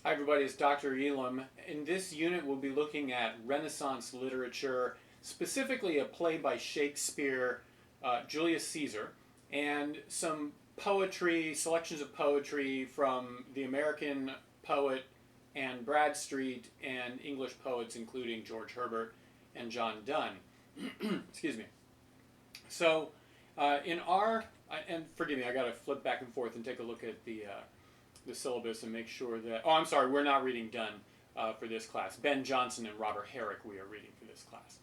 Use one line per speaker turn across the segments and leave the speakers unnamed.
Hi everybody, it's Dr. Elam. In this unit we'll be looking at Renaissance literature, specifically a play by Shakespeare, Julius Caesar, and some poetry, selections of poetry from the American poet Anne Bradstreet and English poets including George Herbert and John Donne. Excuse me. So, in our, and forgive me, I got to flip back and forth and take a look at the syllabus and make sure that. Oh, I'm sorry, we're not reading Donne for this class. Ben Jonson and Robert Herrick we are reading for this class.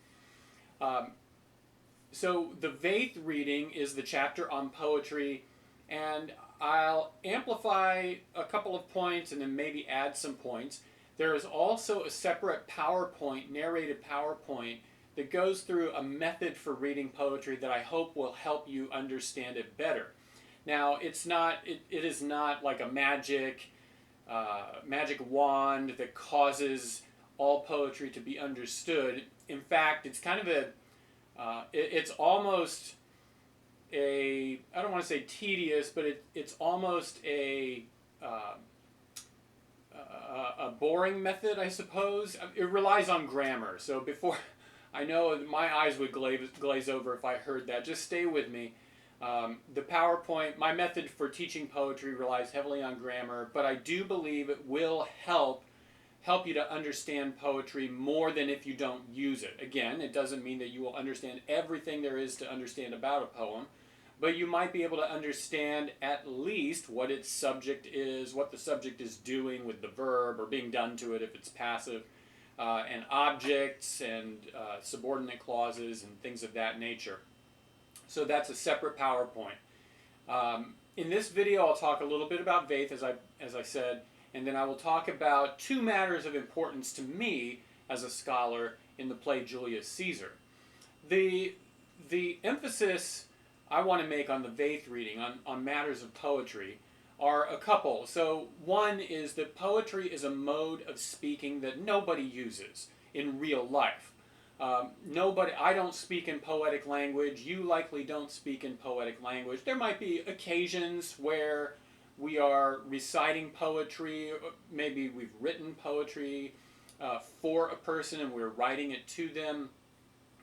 So the Vaith reading is the chapter on poetry, and I'll amplify a couple of points and then maybe add some points. There is also a separate PowerPoint, narrated PowerPoint, that goes through a method for reading poetry that I hope will help you understand it better. Now, it is not like a magic wand that causes all poetry to be understood. In fact, it's kind of it's almost I don't want to say tedious, but it's almost a boring method, I suppose. It relies on grammar. So before, I know my eyes would glaze over if I heard that. Just stay with me. The PowerPoint, my method for teaching poetry relies heavily on grammar, but I do believe it will help you to understand poetry more than if you don't use it. Again, it doesn't mean that you will understand everything there is to understand about a poem, but you might be able to understand at least what its subject is, what the subject is doing with the verb or being done to it if it's passive, and objects and subordinate clauses and things of that nature. So that's a separate PowerPoint. In this video, I'll talk a little bit about Vaith, as I said, and then I will talk about two matters of importance to me as a scholar in the play Julius Caesar. The emphasis I want to make on the Vaith reading, on matters of poetry, are a couple. So one is that poetry is a mode of speaking that nobody uses in real life. I don't speak in poetic language. You likely don't speak in poetic language. There might be occasions where we are reciting poetry. Maybe we've written poetry for a person and we're writing it to them.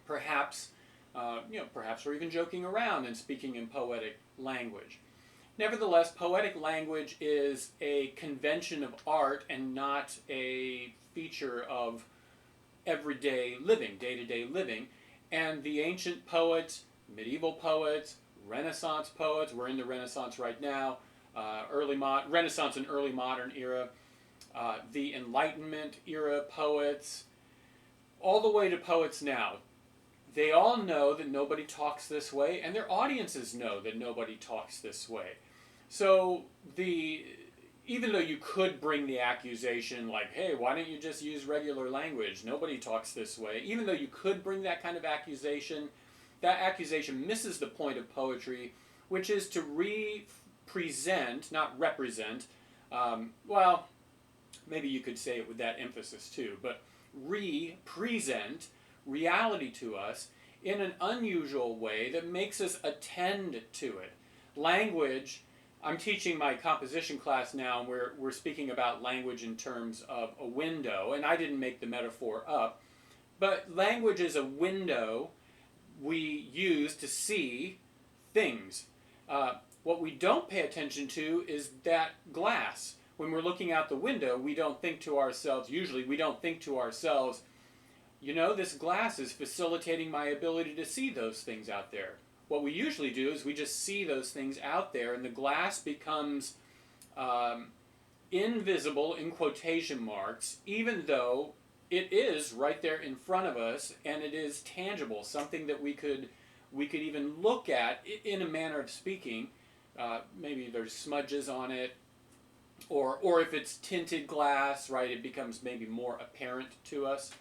Perhaps, perhaps we're even joking around and speaking in poetic language. Nevertheless, poetic language is a convention of art and not a feature of everyday living, day-to-day living. And the ancient poets, medieval poets, Renaissance poets, we're in the Renaissance right now, Renaissance and early modern era, the Enlightenment era poets, all the way to poets now. They all know that nobody talks this way, and their audiences know that nobody talks this way. So even though you could bring the accusation like, hey, why don't you just use regular language? Nobody talks this way. Even though you could bring that kind of accusation, that accusation misses the point of poetry, which is to represent, not represent, well, maybe you could say it with that emphasis too, but represent reality to us in an unusual way that makes us attend to it. Language, I'm teaching my composition class now, and we're speaking about language in terms of a window, and I didn't make the metaphor up, but language is a window we use to see things. What we don't pay attention to is that glass. When we're looking out the window, we don't think to ourselves, usually we don't think to ourselves, this glass is facilitating my ability to see those things out there. What we usually do is we just see those things out there, and the glass becomes invisible in quotation marks, even though it is right there in front of us, and it is tangible, something that we could even look at in a manner of speaking. Maybe there's smudges on it, or if it's tinted glass, right, it becomes maybe more apparent to us.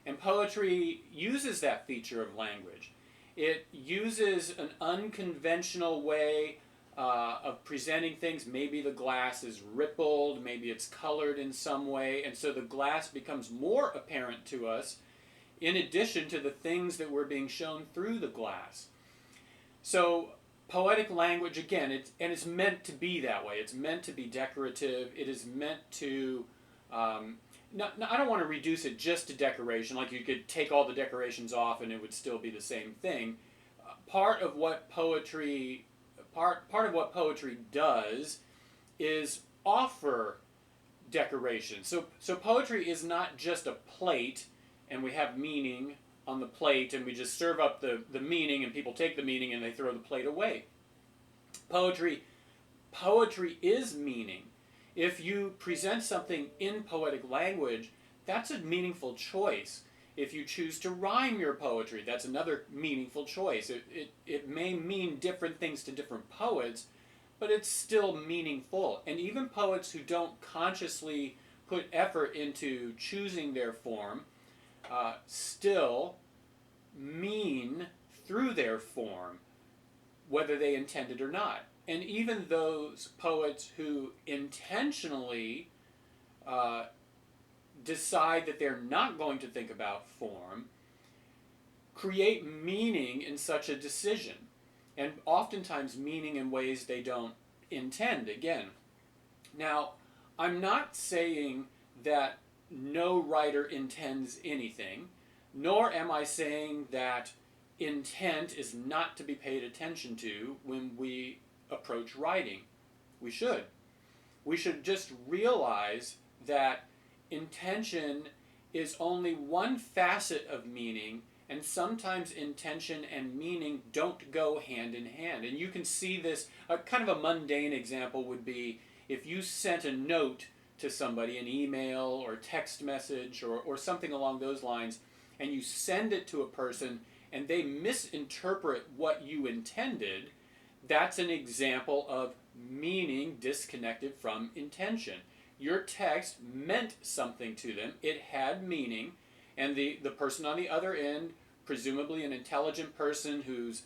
And poetry uses that feature of language. It uses an unconventional way of presenting things. Maybe the glass is rippled, maybe it's colored in some way, and so the glass becomes more apparent to us in addition to the things that were being shown through the glass. So poetic language, again, it's meant to be that way. It's meant to be decorative. It is meant to No, I don't want to reduce it just to decoration. Like you could take all the decorations off and it would still be the same thing. Part of what poetry, part of what poetry does, is offer decoration. So poetry is not just a plate, and we have meaning on the plate, and we just serve up the meaning, and people take the meaning and they throw the plate away. Poetry Poetry is meaning. If you present something in poetic language, that's a meaningful choice. If you choose to rhyme your poetry, that's another meaningful choice. It may mean different things to different poets, but it's still meaningful. And even poets who don't consciously put effort into choosing their form still mean through their form, whether they intended or not. And even those poets who intentionally decide that they're not going to think about form create meaning in such a decision, and oftentimes meaning in ways they don't intend again. Now, I'm not saying that no writer intends anything, nor am I saying that intent is not to be paid attention to when we approach writing. We should. We should just realize that intention is only one facet of meaning, and sometimes intention and meaning don't go hand in hand. And you can see this, kind of a mundane example would be if you sent a note to somebody, an email or text message or something along those lines, and you send it to a person and they misinterpret what you intended. That's an example of meaning disconnected from intention. Your text meant something to them, it had meaning, and the person on the other end, presumably an intelligent person who's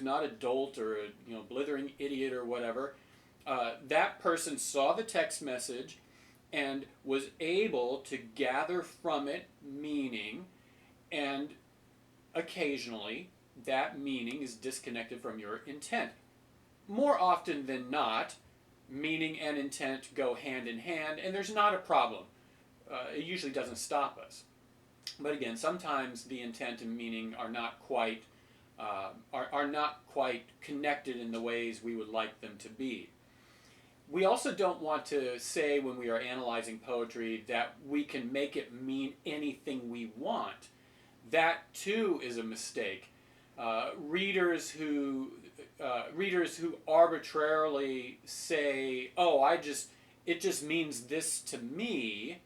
not a dolt or a blithering idiot or whatever, that person saw the text message and was able to gather from it meaning, and occasionally that meaning is disconnected from your intent. More often than not, meaning and intent go hand in hand, and there's not a problem. It usually doesn't stop us. But again, sometimes the intent and meaning are not quite connected in the ways we would like them to be. We also don't want to say when we are analyzing poetry that we can make it mean anything we want. That too is a mistake. Readers who arbitrarily say, "Oh, it just means this to me,"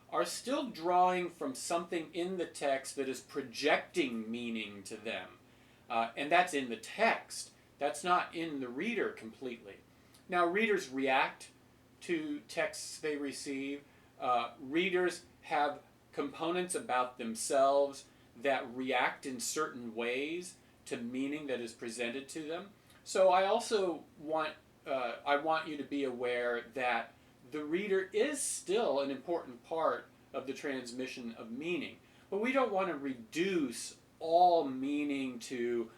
are still drawing from something in the text that is projecting meaning to them, and that's in the text. That's not in the reader completely. Now, readers react to texts they receive. Readers have components about themselves that react in certain ways to meaning that is presented to them. So I also want you to be aware that the reader is still an important part of the transmission of meaning. But we don't want to reduce all meaning to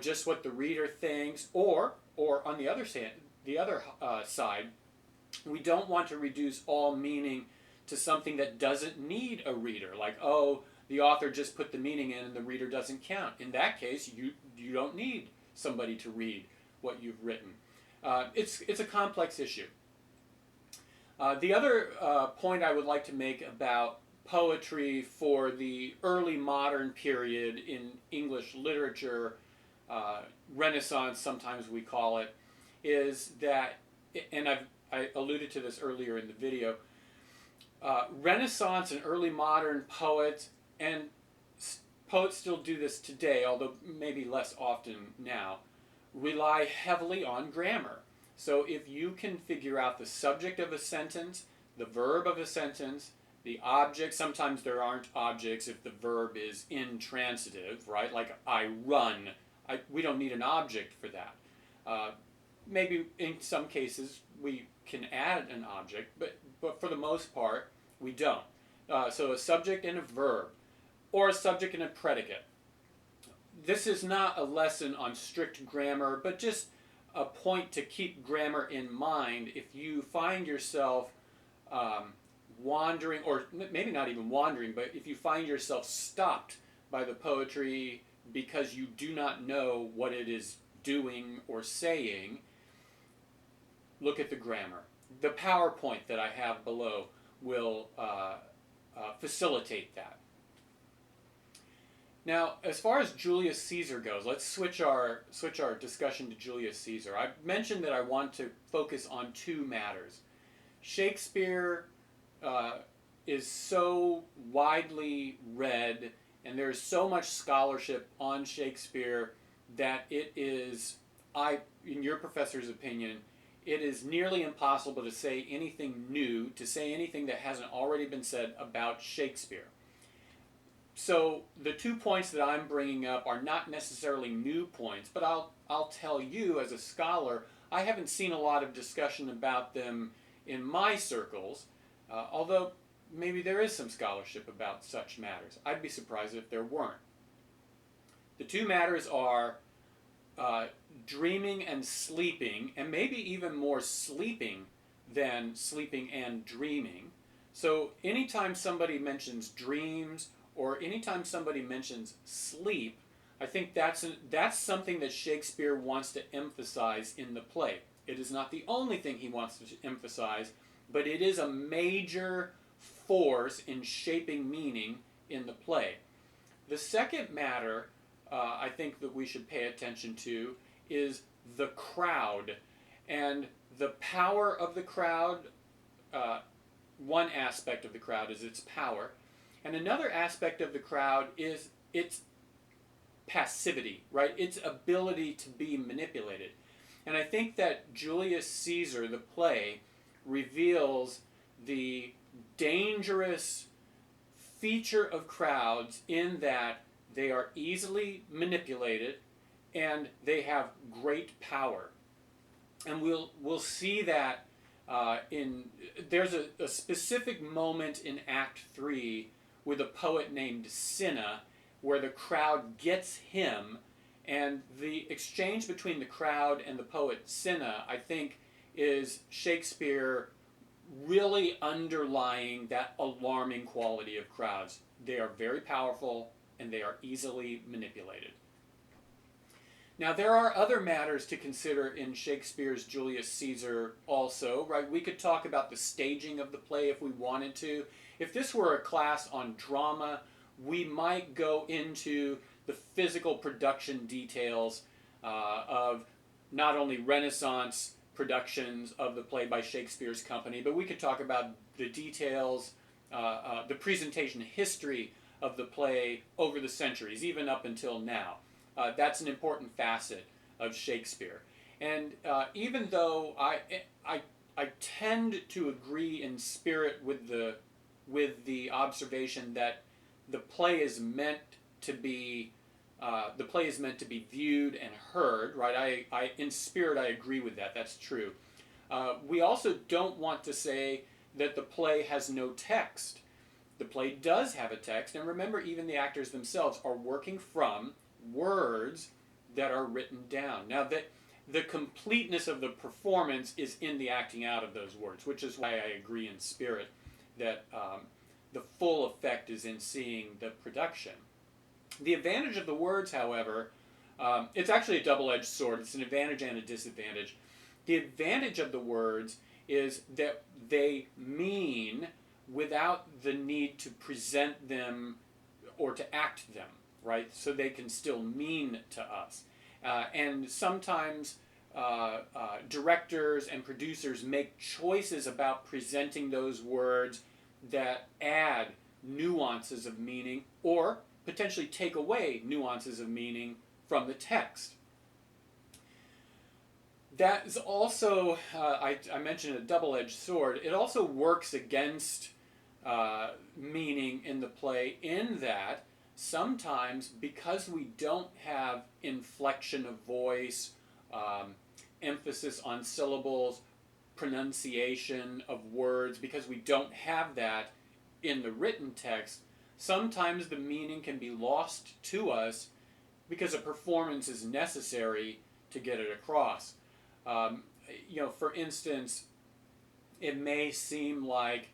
just what the reader thinks, or on the other side, we don't want to reduce all meaning to something that doesn't need a reader, like the author just put the meaning in and the reader doesn't count. In that case, you don't need somebody to read what you've written. It's a complex issue. The other point I would like to make about poetry for the early modern period in English literature, Renaissance sometimes we call it, is that, and I alluded to this earlier in the video, Renaissance and early modern poets, and poets still do this today, although maybe less often now, rely heavily on grammar. So if you can figure out the subject of a sentence, the verb of a sentence, the object, sometimes there aren't objects if the verb is intransitive, right? Like I run. We don't need an object for that. Maybe in some cases we can add an object, but for the most part we don't. So a subject and a verb, or a subject and a predicate. This is not a lesson on strict grammar, but just a point to keep grammar in mind if you find yourself wandering, or maybe not even wandering, but if you find yourself stopped by the poetry because you do not know what it is doing or saying, look at the grammar. The PowerPoint that I have below will facilitate that. Now, as far as Julius Caesar goes, let's switch our discussion to Julius Caesar. I mentioned that I want to focus on two matters. Shakespeare is so widely read, and there's so much scholarship on Shakespeare that it is, in your professor's opinion, it is nearly impossible to say anything new, to say anything that hasn't already been said about Shakespeare. So the 2 points that I'm bringing up are not necessarily new points, but I'll tell you as a scholar, I haven't seen a lot of discussion about them in my circles, although maybe there is some scholarship about such matters. I'd be surprised if there weren't. The two matters are dreaming and sleeping, and maybe even more sleeping than sleeping and dreaming. So anytime somebody mentions dreams, or anytime somebody mentions sleep, I think that's something that Shakespeare wants to emphasize in the play. It is not the only thing he wants to emphasize, but it is a major force in shaping meaning in the play. The second matter I think that we should pay attention to is the crowd and the power of the crowd. One aspect of the crowd is its power, and another aspect of the crowd is its passivity, right? Its ability to be manipulated. And I think that Julius Caesar, the play, reveals the dangerous feature of crowds in that they are easily manipulated and they have great power. And we'll see that there's a specific moment in Act 3 with a poet named Cinna where the crowd gets him, and the exchange between the crowd and the poet Cinna, I think, is Shakespeare really underlying that alarming quality of crowds. They are very powerful and they are easily manipulated. Now, there are other matters to consider in Shakespeare's Julius Caesar also, right? We could talk about the staging of the play if we wanted to. If this were a class on drama, we might go into the physical production details of not only Renaissance productions of the play by Shakespeare's company, but we could talk about the details, the presentation history of the play over the centuries, even up until now. That's an important facet of Shakespeare. And even though I tend to agree in spirit with the observation that the play is meant to be viewed and heard, right? In spirit, I agree with that. That's true. We also don't want to say that the play has no text. The play does have a text, and remember, even the actors themselves are working from words that are written down. Now, the completeness of the performance is in the acting out of those words, which is why I agree in spirit that the full effect is in seeing the production. The advantage of the words, however, it's actually a double-edged sword. It's an advantage and a disadvantage. The advantage of the words is that they mean without the need to present them or to act them, right? So they can still mean to us. And sometimes directors and producers make choices about presenting those words that add nuances of meaning or potentially take away nuances of meaning from the text. That is also, I mentioned a double-edged sword. It also works against meaning in the play in that sometimes, because we don't have inflection of voice, emphasis on syllables, pronunciation of words, because we don't have that in the written text, sometimes the meaning can be lost to us because a performance is necessary to get it across. For instance, it may seem like,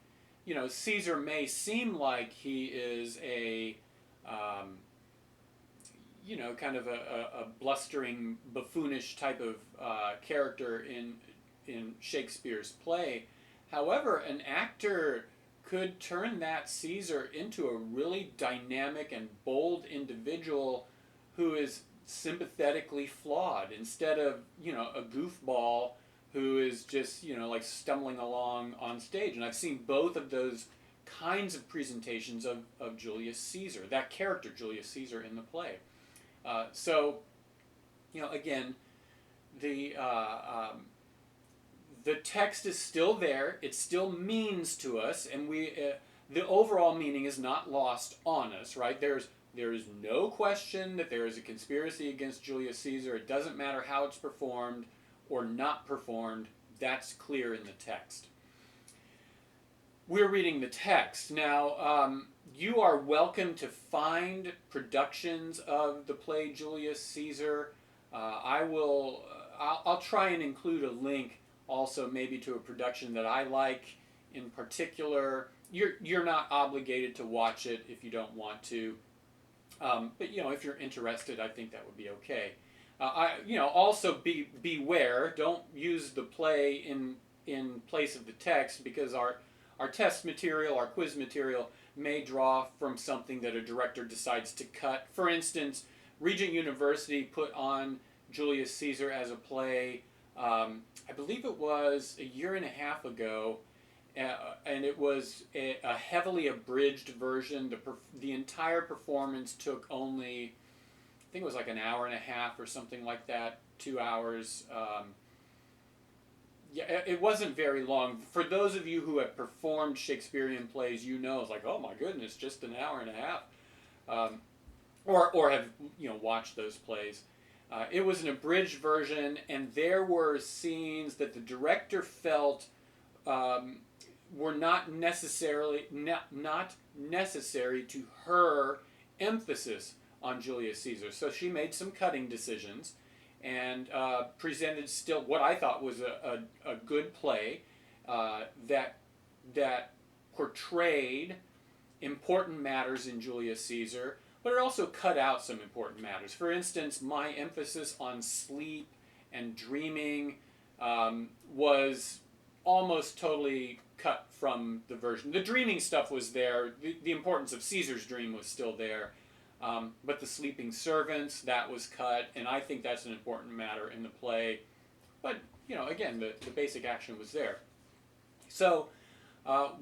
Caesar may seem like he is a um, kind of a blustering, buffoonish type of character in Shakespeare's play. However, an actor could turn that Caesar into a really dynamic and bold individual who is sympathetically flawed instead of a goofball who is just like stumbling along on stage. And I've seen both of those kinds of presentations of Julius Caesar, that character Julius Caesar in the play. So, again, the the text is still there. It still means to us, and the overall meaning is not lost on us. Right? There is no question that there is a conspiracy against Julius Caesar. It doesn't matter how it's performed or not performed. That's clear in the text. We're reading the text now. You are welcome to find productions of the play Julius Caesar. I'll try and include a link also maybe to a production that I like in particular. You're not obligated to watch it if you don't want to, but if you're interested, I think that would be okay. Also beware. Don't use the play in place of the text, because our test material, our quiz material, may draw from something that a director decides to cut. For instance, Regent University put on Julius Caesar as a play, I believe it was a year and a half ago, and it was a heavily abridged version. The entire performance took only, I think it was like an hour and a half or something like that, 2 hours. It wasn't very long. For those of you who have performed Shakespearean plays, it's like, oh my goodness, just an hour and a half, or have watched those plays. It was an abridged version, and there were scenes that the director felt were not necessary to her emphasis on Julius Caesar. So she made some cutting decisions and presented still what I thought was a good play that portrayed important matters in Julius Caesar, but it also cut out some important matters. For instance, my emphasis on sleep and dreaming was almost totally cut from the version. The dreaming stuff was there. The importance of Caesar's dream was still there. But the sleeping servants, that was cut, and I think that's an important matter in the play. But, again, the basic action was there. So,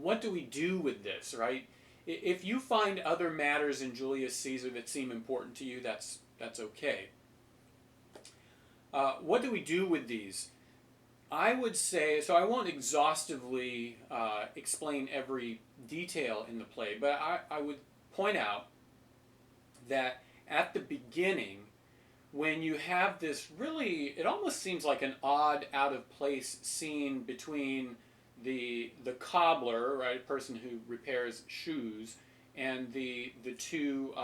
what do we do with this, right? If you find other matters in Julius Caesar that seem important to you, that's okay. What do we do with these? I would say, so I won't exhaustively explain every detail in the play, but I would point out that at the beginning, when you have this really, it almost seems like an odd, out of place scene between the cobbler, right, a person who repairs shoes, and the two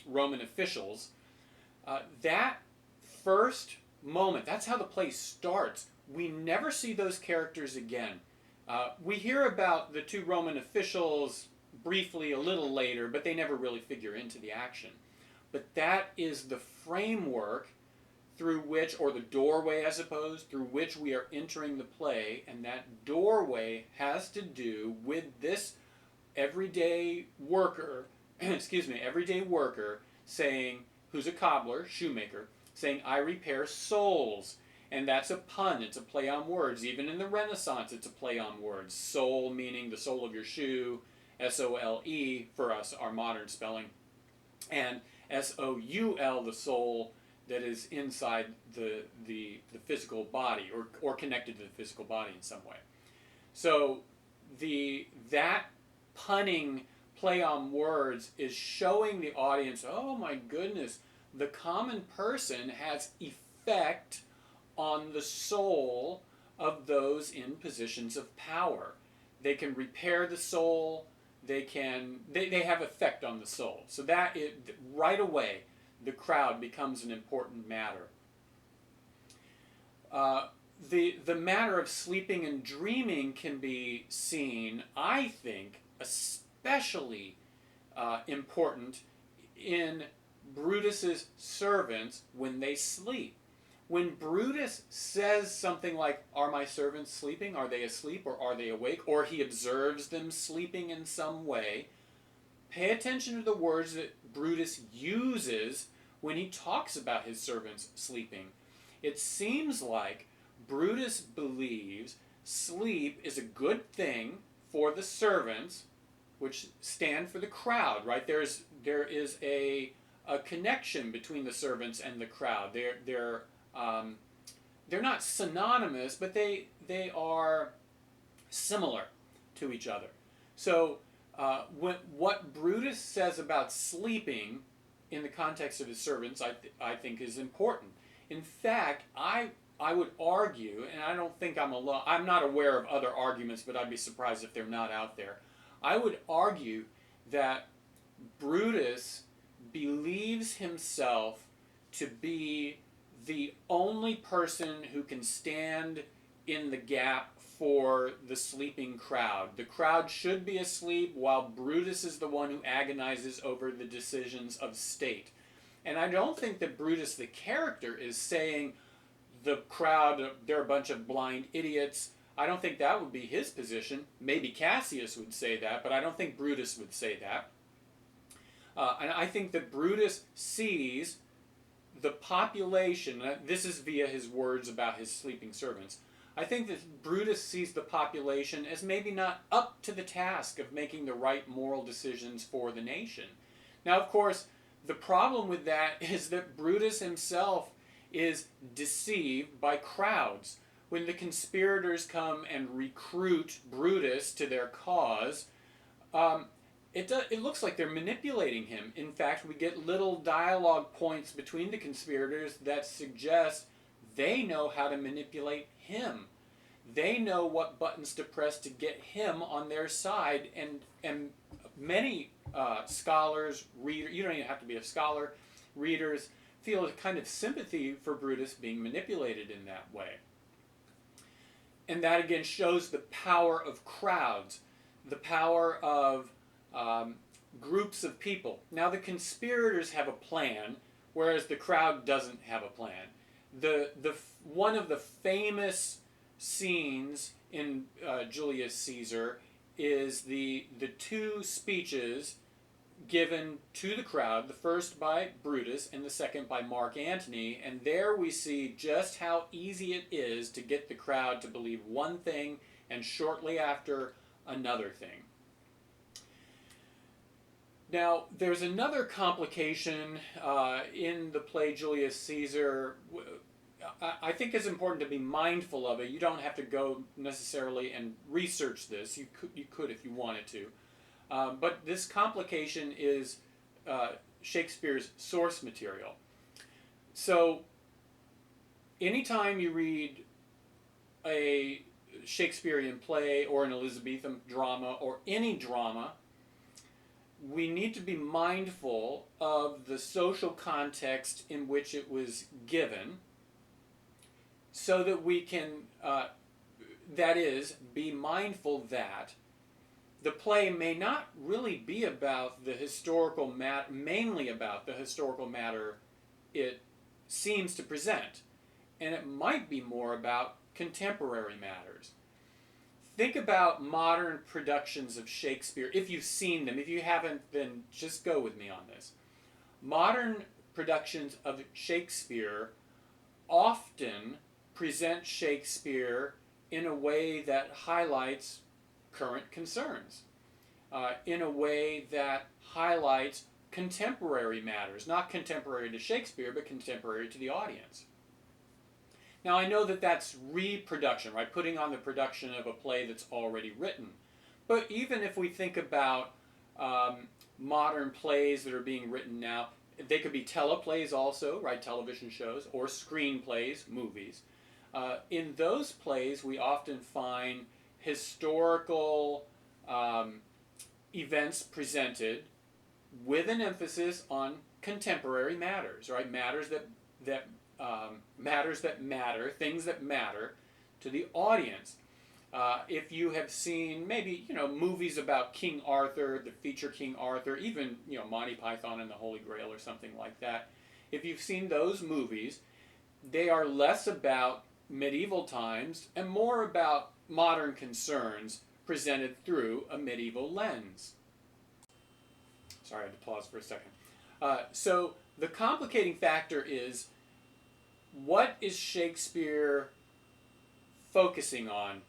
Roman officials. That first moment, that's how the play starts. We never see those characters again. We hear about the two Roman officials briefly a little later, but they never really figure into the action. But that is the framework through which, or the doorway, I suppose, through which we are entering the play, and that doorway has to do with this everyday worker, everyday worker saying, who's a cobbler, shoemaker, saying, I repair souls. And that's a pun, it's a play on words. Even in the Renaissance, it's a play on words. Soul meaning the sole of your shoe, S-O-L-E for us, our modern spelling, and S-O-U-L, the soul that is inside the physical body, or connected to the physical body in some way. So that punning play on words is showing the audience, oh my goodness, the common person has effect on the soul of those in positions of power. They can repair the soul. They have effect on the soul. So that right away, the crowd becomes an important matter. the matter of sleeping and dreaming can be seen, I think, especially important in Brutus's servants when they sleep. When Brutus says something like, "Are my servants sleeping? Are they asleep or are they awake?" or he observes them sleeping in some way, pay attention to the words that Brutus uses when he talks about his servants sleeping. It seems like Brutus believes sleep is a good thing for the servants, which stand for the crowd, right? There is a connection between the servants and the crowd. They're not synonymous, but they are similar to each other. So what Brutus says about sleeping in the context of his servants, I think is important. In fact, I would argue, and I don't think I'm alone, I'm not aware of other arguments, but I'd be surprised if they're not out there. I would argue that Brutus believes himself to be the only person who can stand in the gap for the sleeping crowd. The crowd should be asleep while Brutus is the one who agonizes over the decisions of state. And I don't think that Brutus the character is saying the crowd, they're a bunch of blind idiots. I don't think that would be his position. Maybe Cassius would say that, but I don't think Brutus would say that. And I think that Brutus sees the population, this is via his words about his sleeping servants, I think that Brutus sees the population as maybe not up to the task of making the right moral decisions for the nation. Now, of course, the problem with that is that Brutus himself is deceived by crowds. When the conspirators come and recruit Brutus to their cause, it looks like they're manipulating him. In fact, we get little dialogue points between the conspirators that suggest they know how to manipulate him. They know what buttons to press to get him on their side, and many scholars, readers, you don't even have to be a scholar, readers feel a kind of sympathy for Brutus being manipulated in that way. And that again shows the power of crowds, the power of groups of people. Now the conspirators have a plan, whereas the crowd doesn't have a plan. One of the famous scenes in Julius Caesar is the two speeches given to the crowd, the first by Brutus and the second by Mark Antony, and there we see just how easy it is to get the crowd to believe one thing and shortly after another thing. Now, there's another complication in the play Julius Caesar. I think it's important to be mindful of it. You don't have to go necessarily and research this. You could if you wanted to. But this complication is Shakespeare's source material. So, anytime you read a Shakespearean play or an Elizabethan drama or any drama, we need to be mindful of the social context in which it was given so that we can, that is, be mindful that the play may not really be about the historical matter, mainly about the historical matter it seems to present, and it might be more about contemporary matters. Think about modern productions of Shakespeare, if you've seen them. If you haven't, then just go with me on this. Modern productions of Shakespeare often present Shakespeare in a way that highlights current concerns, in a way that highlights contemporary matters, not contemporary to Shakespeare, but contemporary to the audience. Now, I know that that's reproduction, right? Putting on the production of a play that's already written. But even if we think about modern plays that are being written now, they could be teleplays also, right? Television shows, or screenplays, movies. In those plays, we often find historical events presented with an emphasis on contemporary matters, right? Matters that matter, things that matter, to the audience. If you have seen maybe movies about King Arthur, the feature King Arthur, even Monty Python and the Holy Grail or something like that, if you've seen those movies, they are less about medieval times and more about modern concerns presented through a medieval lens. Sorry, I had to pause for a second. So the complicating factor is, what is Shakespeare focusing on?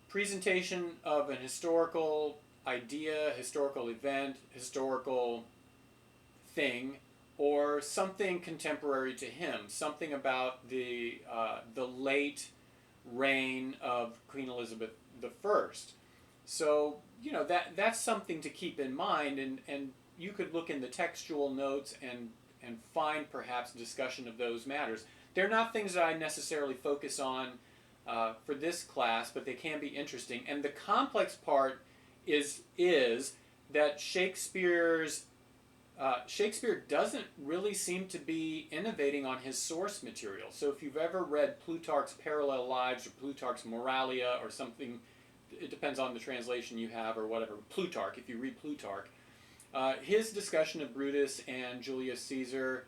Presentation of an historical idea, historical event, historical thing, or something contemporary to him, something about the late reign of Queen Elizabeth I. So that's something to keep in mind, and you could look in the textual notes and find perhaps discussion of those matters. They're not things that I necessarily focus on for this class, but they can be interesting. And the complex part is that Shakespeare doesn't really seem to be innovating on his source material. So if you've ever read Plutarch's Parallel Lives or Plutarch's Moralia or something, it depends on the translation you have or whatever, Plutarch, if you read Plutarch, his discussion of Brutus and Julius Caesar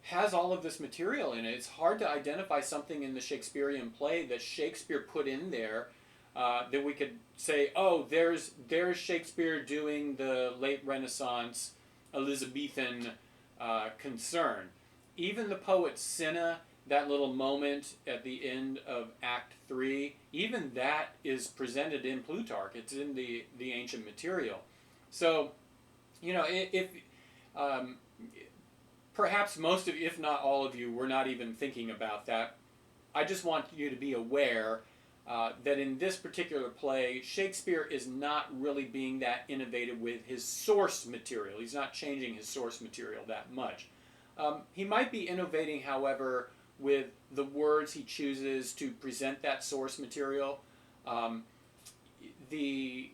has all of this material in it. It's hard to identify something in the Shakespearean play that Shakespeare put in there that we could say, oh, there's Shakespeare doing the late Renaissance Elizabethan concern. Even the poet Cinna, that little moment at the end of Act 3, even that is presented in Plutarch. It's in the ancient material. So, if perhaps most of you, if not all of you, were not even thinking about that, I just want you to be aware that in this particular play, Shakespeare is not really being that innovative with his source material. He's not changing his source material that much. He might be innovating, however, with the words he chooses to present that source material. The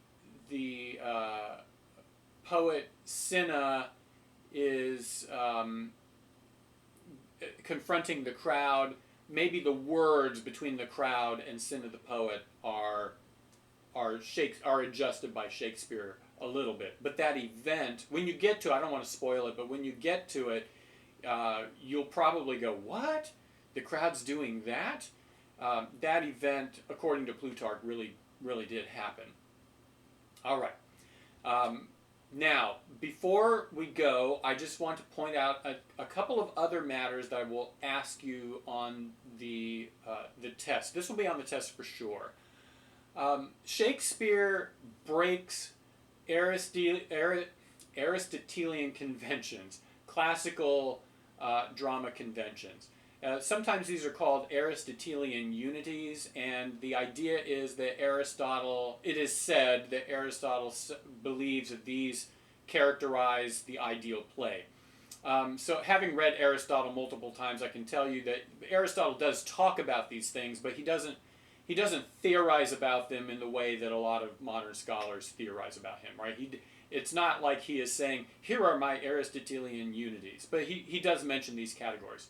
poet Cinna is confronting the crowd. Maybe the words between the crowd and Cinna the poet are adjusted by Shakespeare a little bit. But that event, when you get to it, I don't want to spoil it, but when you get to it, you'll probably go, what? The crowd's doing that? That event, according to Plutarch, really did happen. All right. Now, before we go, I just want to point out a couple of other matters that I will ask you on the test. This will be on the test for sure. Shakespeare breaks Aristotelian conventions, classical drama conventions. Sometimes these are called Aristotelian unities, and the idea is that it is said that Aristotle believes that these characterize the ideal play. So having read Aristotle multiple times, I can tell you that Aristotle does talk about these things, but he doesn't theorize about them in the way that a lot of modern scholars theorize about him, right? It's not like he is saying, here are my Aristotelian unities, but he does mention these categories.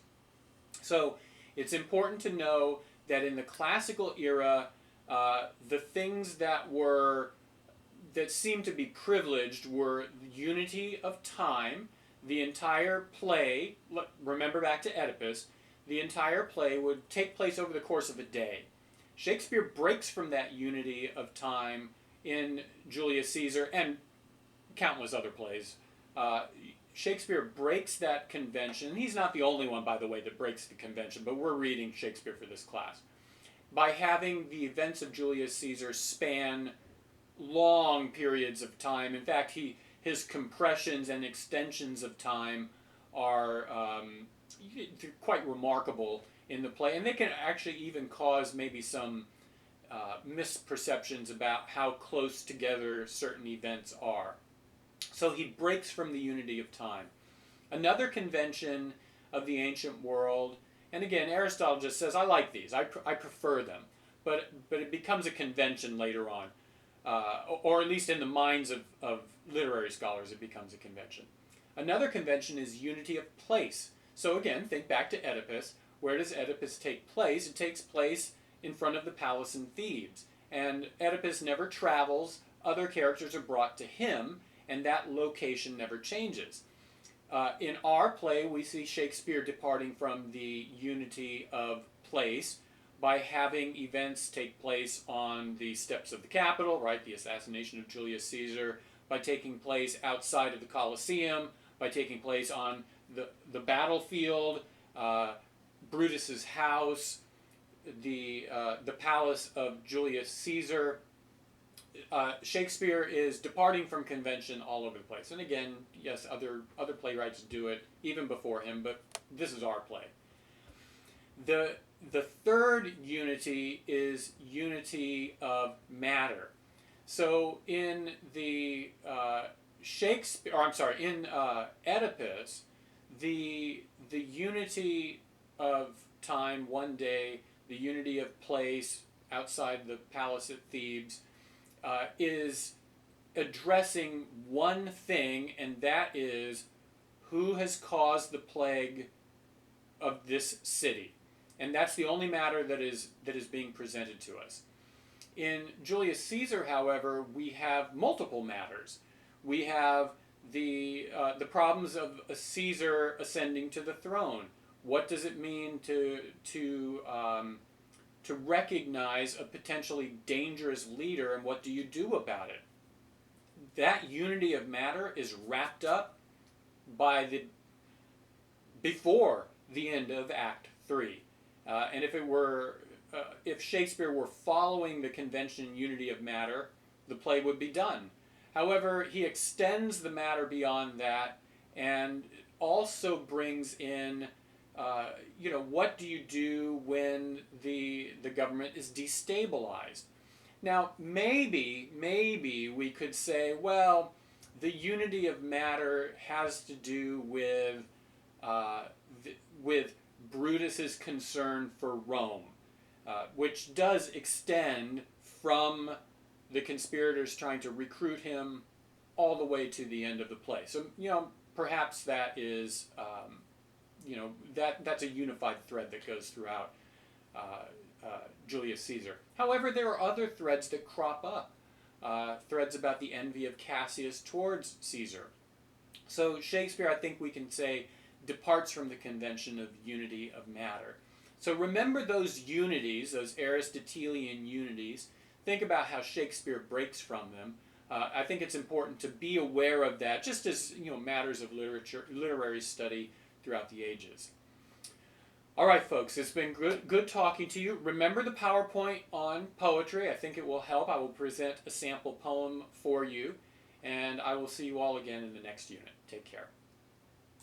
So it's important to know that in the classical era, the things that seemed to be privileged were unity of time. The entire play, remember back to Oedipus, the entire play would take place over the course of a day. Shakespeare breaks from that unity of time in Julius Caesar and countless other plays. Shakespeare breaks that convention. He's not the only one, by the way, that breaks the convention, but we're reading Shakespeare for this class. By having the events of Julius Caesar span long periods of time. In fact, his compressions and extensions of time are quite remarkable in the play, and they can actually even cause maybe some misperceptions about how close together certain events are. So he breaks from the unity of time. Another convention of the ancient world, and again, Aristotle just says, I like these, I prefer them, but it becomes a convention later on, or at least in the minds of literary scholars, it becomes a convention. Another convention is unity of place. So again, think back to Oedipus. Where does Oedipus take place? It takes place in front of the palace in Thebes. And Oedipus never travels, other characters are brought to him, and that location never changes. In our play, we see Shakespeare departing from the unity of place by having events take place on the steps of the Capitol, right? The assassination of Julius Caesar, by taking place outside of the Colosseum, by taking place on the battlefield, Brutus's house, the palace of Julius Caesar. Shakespeare is departing from convention all over the place. And again, yes, other playwrights do it even before him, but this is our play. The third unity is unity of matter. So in the in Oedipus, the unity of time, one day, the unity of place outside the palace at Thebes, is addressing one thing, and that is who has caused the plague of this city. And that's the only matter that is being presented to us. In Julius Caesar, however, we have multiple matters. We have the problems of a Caesar ascending to the throne. What does it mean to recognize a potentially dangerous leader, and what do you do about it? That unity of matter is wrapped up before the end of Act 3. And if Shakespeare were following the convention unity of matter, the play would be done. However, he extends the matter beyond that and also brings in, what do you do when the government is destabilized? Now, maybe we could say, well, the unity of matter has to do with Brutus's concern for Rome, which does extend from the conspirators trying to recruit him all the way to the end of the play. So, perhaps that is, that's a unified thread that goes throughout Julius Caesar. However, there are other threads that crop up, threads about the envy of Cassius towards Caesar. So Shakespeare, I think we can say, departs from the convention of unity of matter. So remember those unities, those Aristotelian unities. Think about how Shakespeare breaks from them. I think it's important to be aware of that, just as matters of literary study throughout the ages. All right, folks, it's been good talking to you. Remember the PowerPoint on poetry. I think it will help. I will present a sample poem for you, and I will see you all again in the next unit. Take care.